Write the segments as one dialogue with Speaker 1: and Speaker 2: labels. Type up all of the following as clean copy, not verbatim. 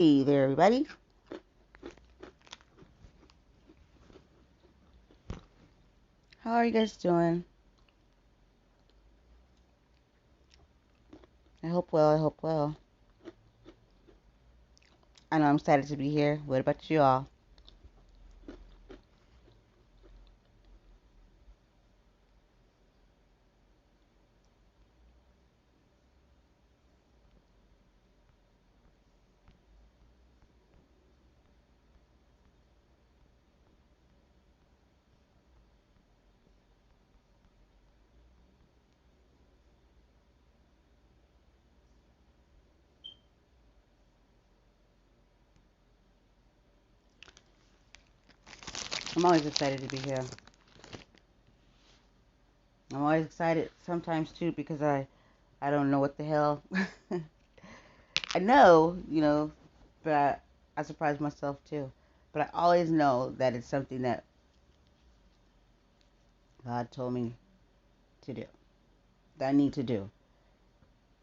Speaker 1: Hey there, everybody. How are you guys doing? I hope well. I hope well. I know I'm excited to be here. What about you all? I'm always excited to be here. I'm always excited sometimes too because I don't know what the hell. I know, but I surprise myself too. But I always know that it's something that God told me to do, that I need to do.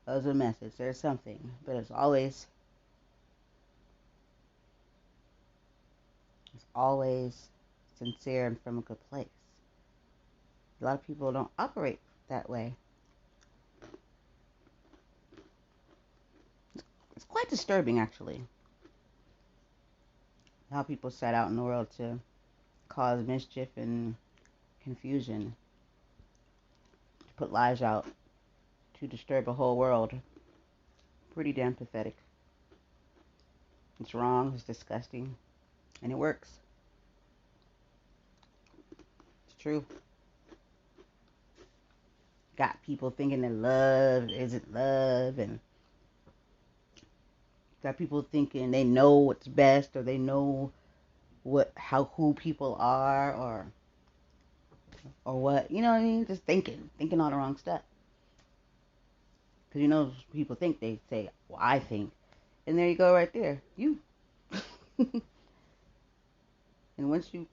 Speaker 1: There's a message. There's something, but it's always sincere and from a good place. A lot of people don't operate that way. It's quite disturbing, actually, how people set out in the world to cause mischief and confusion, to put lies out, to disturb a whole world. Pretty damn pathetic. It's wrong, it's disgusting, and it works. It's true. Got people thinking that love isn't love, and got people thinking they know what's best, or they know who people are, or what, you know what I mean? Just thinking all the wrong stuff. Because people think, they say, well, I think. And there you go right there. You. And once you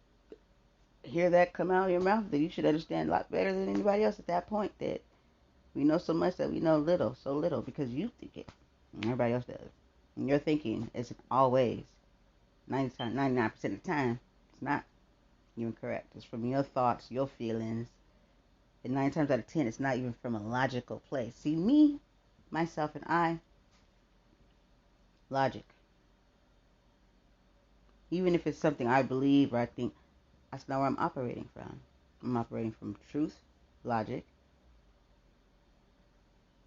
Speaker 1: hear that come out of your mouth, then you should understand a lot better than anybody else at that point that we know so much that we know little, so little, because you think it. And everybody else does. And your thinking isn't always, 99% of the time, it's not even correct. It's from your thoughts, your feelings. And 9 times out of 10, it's not even from a logical place. See, me, myself, and I, logic. Even if it's something I believe or I think, that's not where I'm operating from. I'm operating from truth, logic,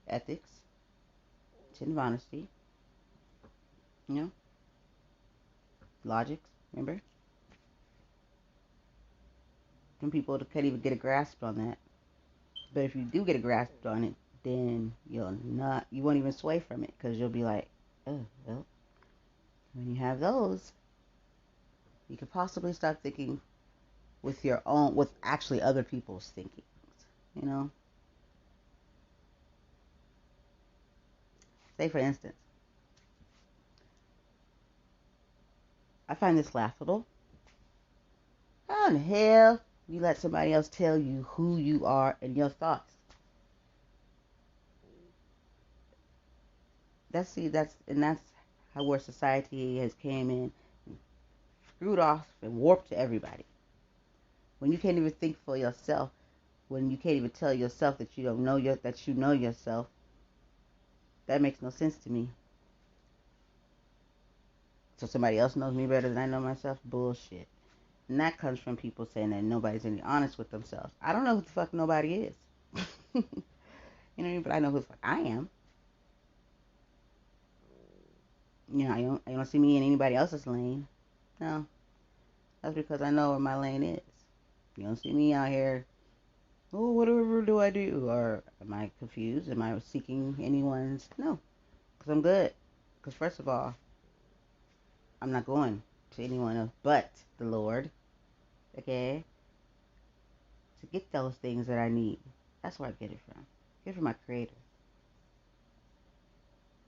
Speaker 1: ethics, tin of honesty, you know, logic, remember? Some people can't even get a grasp on that. But if you do get a grasp on it, then you won't even sway from it because you'll be like, oh, well, when you have those, you could possibly start thinking with actually other people's thinking, you know? Say, for instance, I find this laughable. How in the hell you let somebody else tell you who you are and your thoughts? That's how where society has came in, screwed off and warped to everybody. When you can't even think for yourself, when you can't even tell yourself that you know yourself, that makes no sense to me. So somebody else knows me better than I know myself? Bullshit. And that comes from people saying that nobody's any honest with themselves. I don't know who the fuck nobody is. You know what I mean? But I know who the fuck I am. You don't see me in anybody else's lane. No, that's because I know where my lane is. You don't see me out here, oh, whatever do I do? Or am I confused? Am I seeking anyone's? No, because I'm good. Because first of all, I'm not going to anyone else but the Lord, okay, to get those things that I need. That's where I get it from. I get it from my Creator.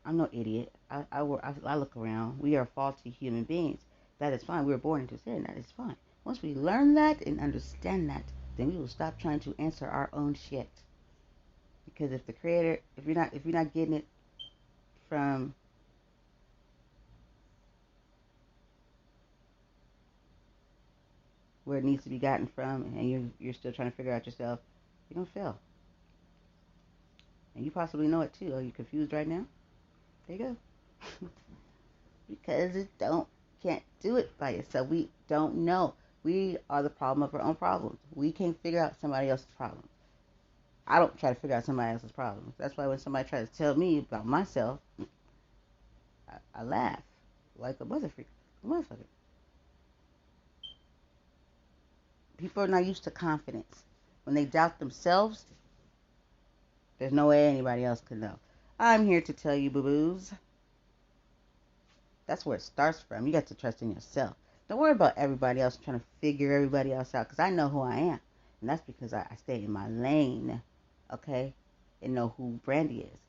Speaker 1: I'm no idiot. I look around. We are faulty human beings. That is fine. We were born into sin. That is fine. Once we learn that and understand that, then we will stop trying to answer our own shit. Because if the Creator, if you're not getting it from where it needs to be gotten from, and you're still trying to figure out yourself, you're gonna fail. And you possibly know it too. Are you confused right now? There you go. Because it don't can't do it by yourself. We don't know. We are the problem of our own problems. We can't figure out somebody else's problems. I don't try to figure out somebody else's problems. That's why when somebody tries to tell me about myself, I laugh like a motherfucker. People are not used to confidence. When they doubt themselves, there's no way anybody else could know. I'm here to tell you, boo-boos. That's where it starts from. You got to trust in yourself. Don't worry about everybody else trying to figure everybody else out, because I know who I am. And that's because I stay in my lane, okay? And know who Brandy is.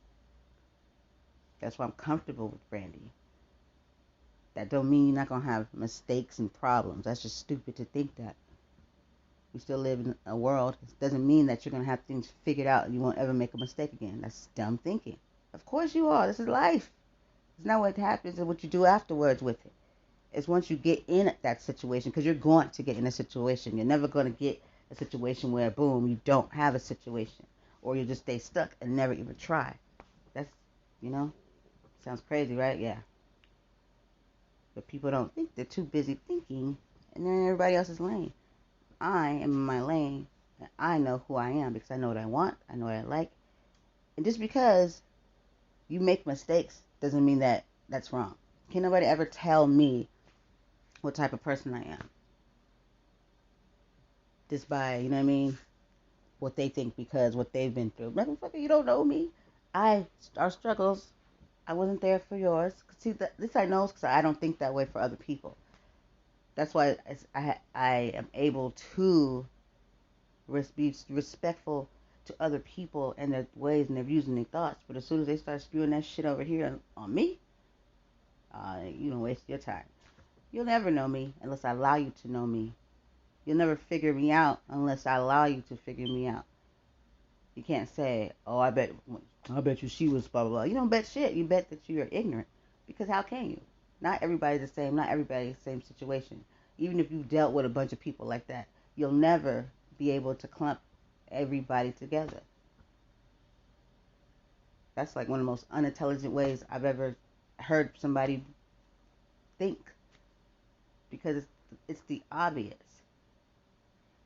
Speaker 1: That's why I'm comfortable with Brandy. That don't mean you're not going to have mistakes and problems. That's just stupid to think that. We still live in a world. It doesn't mean that you're going to have things figured out and you won't ever make a mistake again. That's dumb thinking. Of course you are. This is life. It's not what happens, it's what you do afterwards with it. It's once you get in that situation, because you're going to get in a situation. You're never going to get a situation where, boom, you don't have a situation. Or you just stay stuck and never even try. That's, sounds crazy, right? Yeah. But people don't think. They're too busy thinking, and they're in everybody else's lane. I am in my lane, and I know who I am because I know what I want, I know what I like. And just because you make mistakes doesn't mean that that's wrong. Can nobody ever tell me what type of person I am? Just by, what they think because what they've been through. Motherfucker, you don't know me. Our struggles, I wasn't there for yours. See, this I know because I don't think that way for other people. That's why I am able to be respectful to other people and their ways and their views and their thoughts. But as soon as they start spewing that shit over here on me, you don't waste your time. You'll never know me unless I allow you to know me. You'll never figure me out unless I allow you to figure me out. You can't say, oh, I bet you she was blah, blah, blah. You don't bet shit. You bet that you're ignorant. Because how can you? Not everybody's the same. Not everybody's the same situation. Even if you've dealt with a bunch of people like that, you'll never be able to clump everybody together. That's like one of the most unintelligent ways I've ever heard somebody think. Because it's the obvious.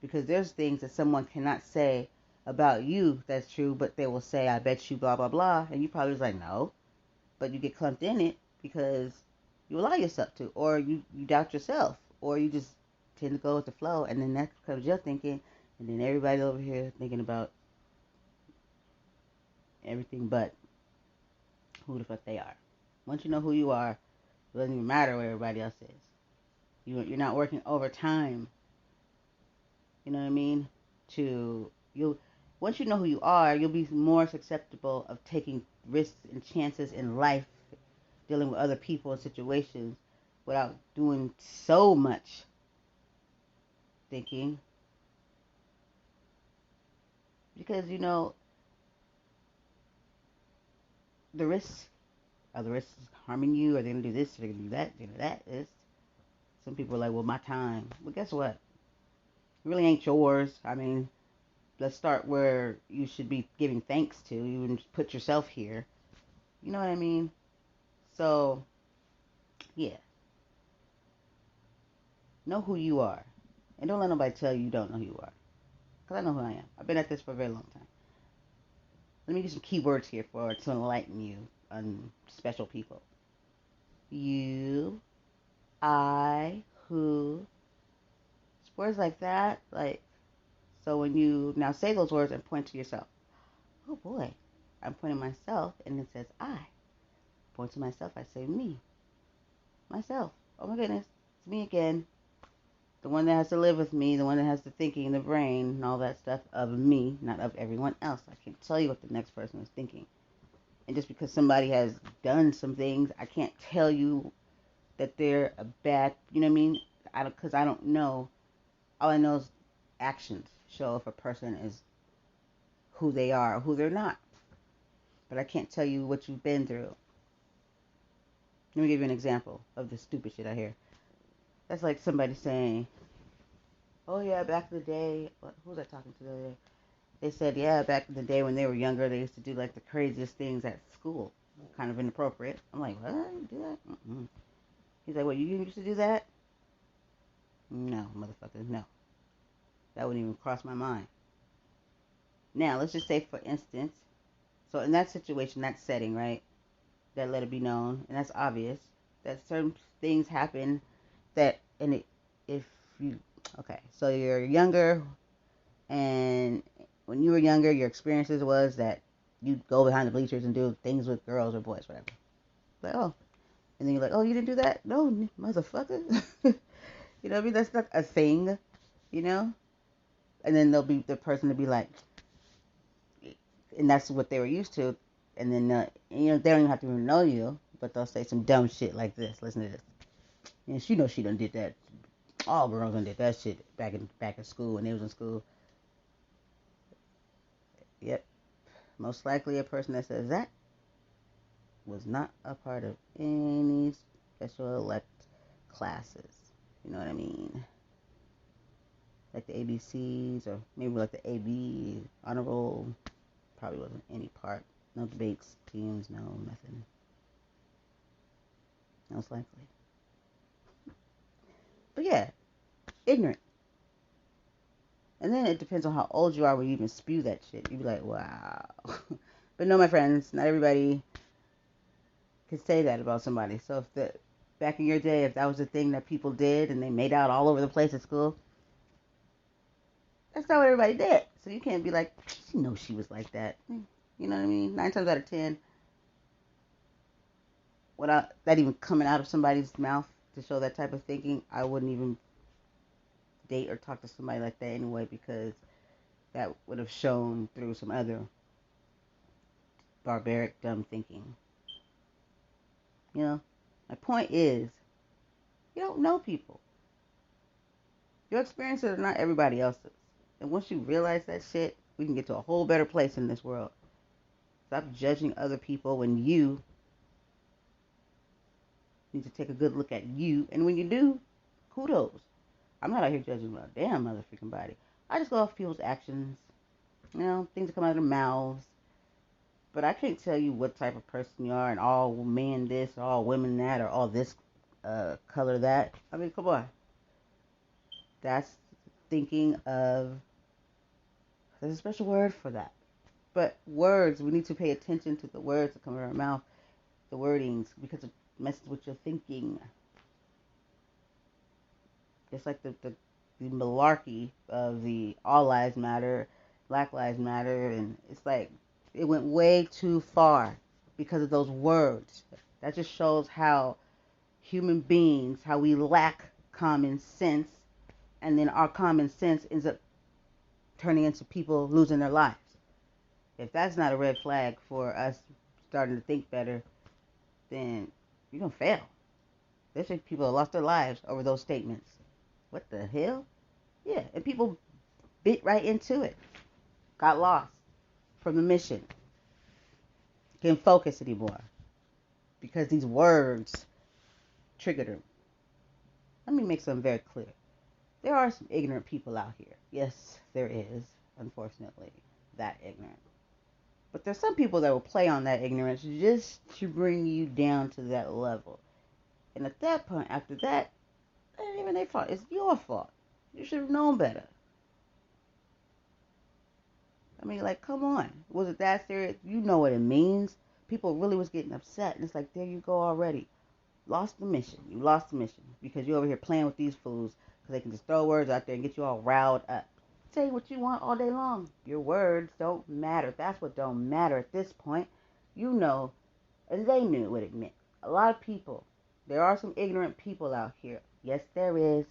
Speaker 1: Because there's things that someone cannot say about you that's true, but they will say, I bet you blah, blah, blah. And you probably was like, no. But you get clumped in it because you allow yourself to. Or you doubt yourself. Or you just tend to go with the flow. And then that becomes your thinking. And then everybody over here thinking about everything but who the fuck they are. Once you know who you are, it doesn't even matter what everybody else is. You're not working overtime. You know what I mean? Once you know who you are, you'll be more susceptible of taking risks and chances in life, dealing with other people and situations without doing so much thinking. Because, the risks, are the risks harming you? Are they going to do this? Are they going to do that? They're going to do that. Some people are like, well, my time. Well, guess what? It really ain't yours. I mean, let's start where you should be giving thanks to. You would put yourself here. You know what I mean? So, yeah. Know who you are. And don't let nobody tell you don't know who you are. Because I know who I am. I've been at this for a very long time. Let me give some keywords here to enlighten you on special people. You, I, who. Words like that. So when you now say those words and point to yourself. Oh boy. I'm pointing myself and it says I. Point to myself, I say me. Myself. Oh my goodness. It's me again. The one that has to live with me, the one that has the thinking, the brain, and all that stuff of me, not of everyone else. I can't tell you what the next person is thinking. And just because somebody has done some things, I can't tell you that they're a bad, you know what I mean? Because I don't know. All I know is actions show if a person is who they are or who they're not. But I can't tell you what you've been through. Let me give you an example of the stupid shit I hear. That's like somebody saying, oh yeah, back in the day, who was I talking to the other day? They said, yeah, back in the day when they were younger, they used to do like the craziest things at school. Kind of inappropriate. I'm like, what? You do that? Mm-mm. He's like, what, you used to do that? No, motherfucker, no. That wouldn't even cross my mind. Now, let's just say, for instance, so in that situation, that setting, right, that let it be known, and that's obvious, that certain things happen that, and it, if you, okay, so you're younger, and when you were younger, your experiences was that you'd go behind the bleachers and do things with girls or boys, whatever. Like, oh, and then you're like, oh, you didn't do that? No, motherfucker. You know what I mean? That's not a thing, you know? And then there'll be the person to be like, and that's what they were used to. And then, you know, they don't even have to even know you, but they'll say some dumb shit like this. Listen to this. And she knows she done did that. All girls done did that shit back in school when they was in school. Yep. Most likely a person that says that was not a part of any special elect classes. You know what I mean? Like the ABCs or maybe like the AB honor roll. Probably wasn't any part. No debates, teams, no nothing. Most likely. But yeah, ignorant. And then it depends on how old you are when you even spew that shit. You'd be like, wow. But no, my friends, not everybody can say that about somebody. So if back in your day, if that was the thing that people did and they made out all over the place at school, that's not what everybody did. So you can't be like, she knows she was like that. You know what I mean? 9 times out of 10, without that even coming out of somebody's mouth to show that type of thinking, I wouldn't even date or talk to somebody like that anyway, because that would have shown through some other barbaric, dumb thinking. You know? My point is, you don't know people. Your experiences are not everybody else's. And once you realize that shit, we can get to a whole better place in this world. Stop judging other people when you need to take a good look at you. And when you do, kudos. I'm not out here judging my damn motherfucking body. I just go off people's actions. You know, things that come out of their mouths. But I can't tell you what type of person you are and all men this, or all women that, or all this color that. I mean, come on. That's thinking of, there's a special word for that. But words, we need to pay attention to the words that come out of our mouth, the wordings, because it messes with your thinking. It's like the malarkey of the all lives matter, black lives matter, and it's like it went way too far because of those words. That just shows how human beings, how we lack common sense, and then our common sense ends up turning into people losing their lives. If that's not a red flag for us starting to think better, then you're going to fail. There's people that lost their lives over those statements. What the hell? Yeah, and people bit right into it. Got lost from the mission. Can't focus anymore because these words triggered them. Let me make something very clear. There are some ignorant people out here. Yes, there is, unfortunately, that ignorant. But there's some people that will play on that ignorance just to bring you down to that level. And at that point, after that, it ain't even their fault. It's your fault. You should have known better. I mean, like, come on. Was it that serious? You know what it means. People really was getting upset. And it's like, there you go already. Lost the mission. You lost the mission. Because you're over here playing with these fools. Because they can just throw words out there and get you all riled up. Say what you want all day long. Your words don't matter. That's what don't matter at this point. You know, and they knew what it meant. A lot of people. There are some ignorant people out here. Yes, there is.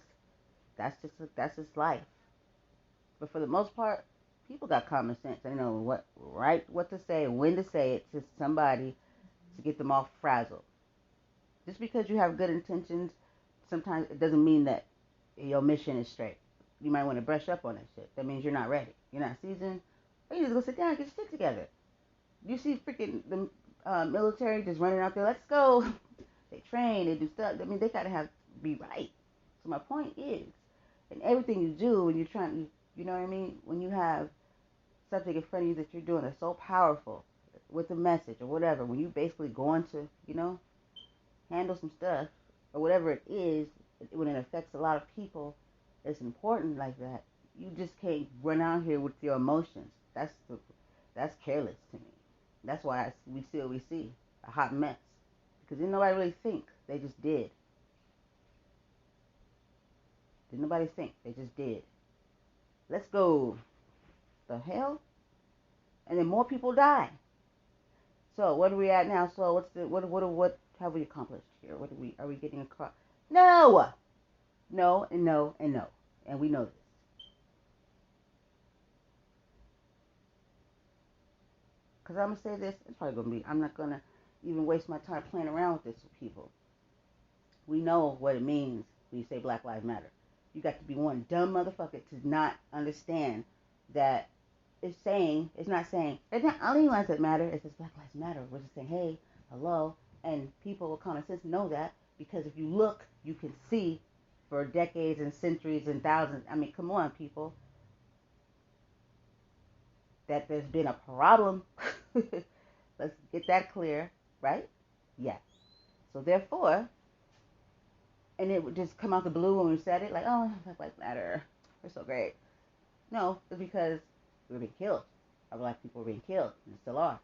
Speaker 1: That's just life. But for the most part, people got common sense. They know what to say, when to say it to somebody to get them all frazzled. Just because you have good intentions, sometimes it doesn't mean that your mission is straight. You might want to brush up on that shit. That means you're not ready. You're not seasoned. Or you need to go sit down and get your shit together. You see freaking the military just running out there. Let's go. They train. They do stuff. I mean, they gotta be right. So my point is, And everything you do when you're trying, you know what I mean? When you have something in front of you that you're doing that's so powerful with a message or whatever, when you basically going to, handle some stuff or whatever it is, when it affects a lot of people, it's important like that. You just can't run out here with your emotions. That's careless to me. That's why we see what we see, a hot mess. Because didn't nobody really think, they just did. Didn't nobody think, they just did. Let's go. The hell? And then more people die. So what are we at now? So what have we accomplished here? Are we getting across? No, no, and no, and no, and we know this. Because I'm gonna say this, it's probably gonna be. I'm not gonna even waste my time playing around with this with people. We know what it means when you say Black Lives Matter. You got to be one dumb motherfucker to not understand that it's not saying, it's not only lives that matter, it says Black Lives Matter. We're just saying, hey, hello, and people with common sense know that because if you look, you can see for decades and centuries and thousands, I mean, come on, people, that there's been a problem. Let's get that clear, right? Yes. So therefore, and it would just come out the blue when we said it, like, oh, Black Lives Matter, we're so great. No, it's because we were being killed. Our black people were being killed, and still are.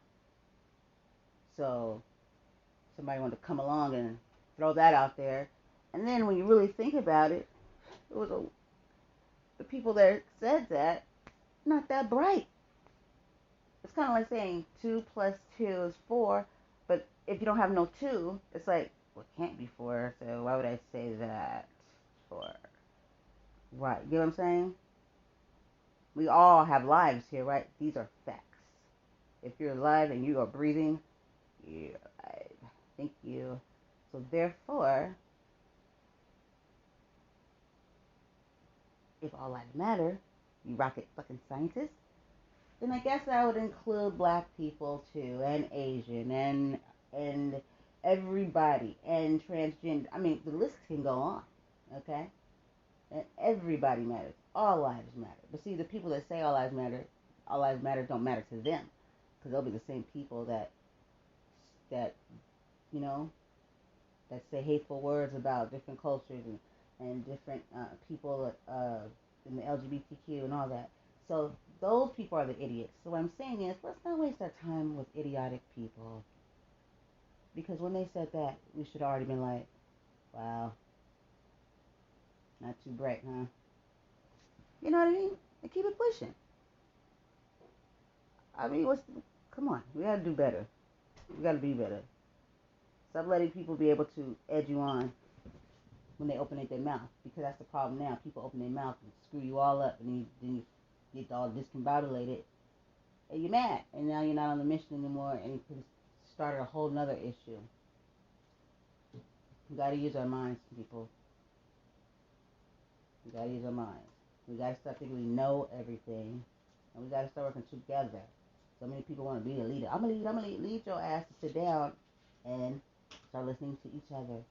Speaker 1: So somebody wanted to come along and throw that out there. And then when you really think about it, it was the people that said that, not that bright. It's kind of like saying 2 plus 2 is 4, but if you don't have no 2, it's like, well, it can't be 4, so why would I say that? 4. Right, you know what I'm saying? We all have lives here, right? These are facts. If you're alive and you are breathing, you're alive. Thank you. So therefore, if all lives matter, you rocket fucking scientists, then I guess I would include black people too, and Asian, and everybody, and transgender. I mean, the list can go on, okay? And everybody matters. All lives matter. But see, the people that say all lives matter don't matter to them, because they'll be the same people that you know that say hateful words about different cultures and different people in the LGBTQ and all that. So those people are the idiots. So what I'm saying is, let's not waste our time with idiotic people. Because when they said that, we should have already been like, wow, not too bright, huh? You know what I mean? And keep it pushing. I mean, come on, we gotta do better. We gotta be better. Stop letting people be able to edge you on when they open their mouth, because that's the problem now. People open their mouth and screw you all up, and then you get all discombobulated, and you're mad, and now you're not on the mission anymore, and you can start a whole nother issue. We gotta use our minds, people. We gotta use our minds. We gotta stop thinking we know everything, and we gotta start working together. So many people want to be a leader. I'm gonna lead your ass to sit down and start listening to each other.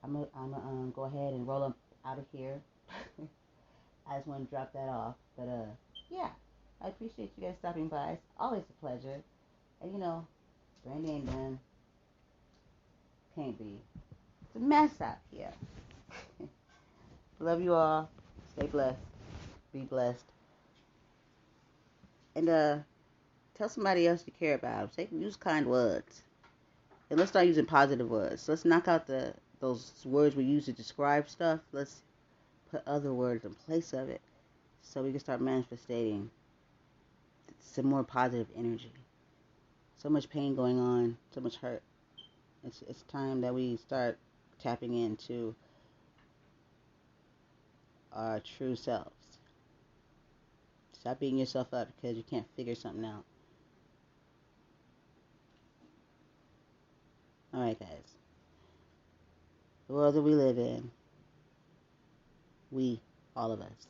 Speaker 1: I'm gonna go ahead and roll up out of here. I just want to drop that off. But yeah, I appreciate you guys stopping by. It's always a pleasure. And Brandy ain't done. Can't be. It's a mess out here. Love you all. Stay blessed. Be blessed. And tell somebody else you care about. Use kind words. And let's start using positive words. Let's knock out those words we use to describe stuff. Let's put other words in place of it so we can start manifesting some more positive energy. So much pain going on, so much hurt. It's time that we start tapping into our true selves. Stop beating yourself up because you can't figure something out. Alright, guys. The world that we live in, we, all of us,